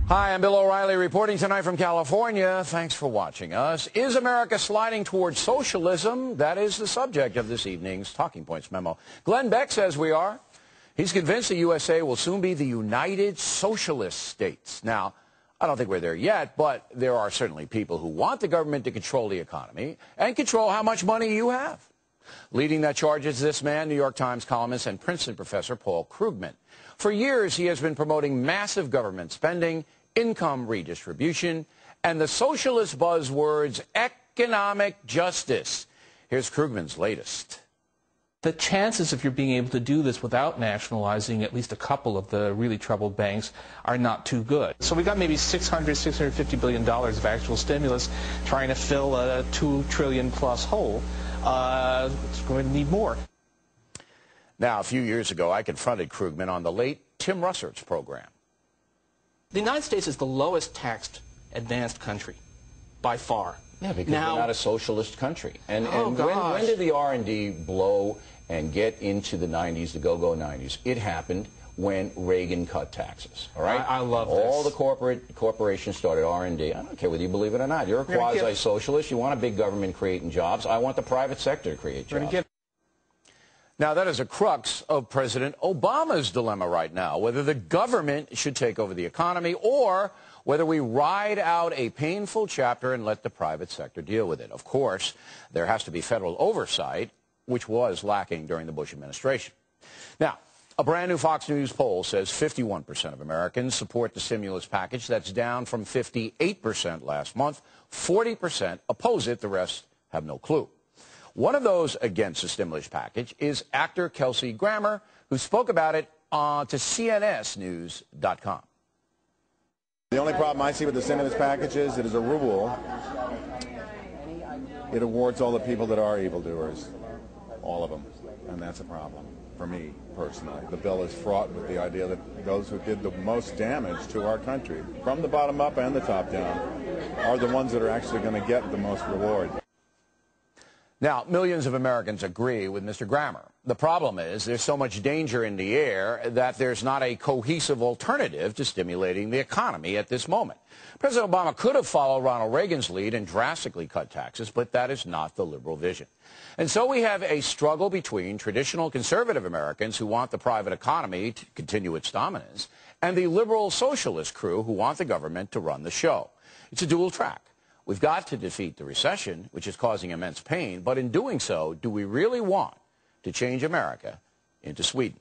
Hi, I'm Bill O'Reilly reporting tonight from California. Thanks for watching us. Is America sliding towards socialism? That is the subject of this evening's Talking Points memo. Glenn Beck says we are. He's convinced the USA will soon be the United Socialist States. Now, I don't think we're there yet, but there are certainly people who want the government to control the economy and control how much money you have. Leading that charge is this man, New York Times columnist and Princeton professor Paul Krugman. For years, he has been promoting massive government spending, income redistribution, and the socialist buzzwords economic justice. Here's Krugman's latest. The chances of you being able to do this without nationalizing at least a couple of the really troubled banks are not too good. So we got maybe $650 billion of actual stimulus trying to fill a $2 trillion plus hole. It's going to need more. Now, a few years ago, I confronted Krugman on the late Tim Russert's program. The United States is the lowest taxed advanced country by far. Yeah, because we're not a socialist country. And when did the R&D blow and get into the 90s, the go-go 90s? It happened when Reagan cut taxes, all right? I love this. All the corporations started R&D. I don't care whether you believe it or not. You're a quasi-socialist. You want a big government creating jobs. I want the private sector to create jobs. Now, that is a crux of President Obama's dilemma right now, whether the government should take over the economy or whether we ride out a painful chapter and let the private sector deal with it. Of course, there has to be federal oversight, which was lacking during the Bush administration. Now, a brand new Fox News poll says 51% of Americans support the stimulus package. That's down from 58% last month. 40% oppose it. The rest have no clue. One of those against the stimulus package is actor Kelsey Grammer, who spoke about it to CNSnews.com. The only problem I see with the stimulus package is that, as a rule, it awards all the people that are evildoers, all of them, and that's a problem for me personally. The bill is fraught with the idea that those who did the most damage to our country, from the bottom up and the top down, are the ones that are actually going to get the most reward. Now, millions of Americans agree with Mr. Grammer. The problem is there's so much danger in the air that there's not a cohesive alternative to stimulating the economy at this moment. President Obama could have followed Ronald Reagan's lead and drastically cut taxes, but that is not the liberal vision. And so we have a struggle between traditional conservative Americans who want the private economy to continue its dominance and the liberal socialist crew who want the government to run the show. It's a dual track. We've got to defeat the recession, which is causing immense pain, but in doing so, do we really want to change America into Sweden?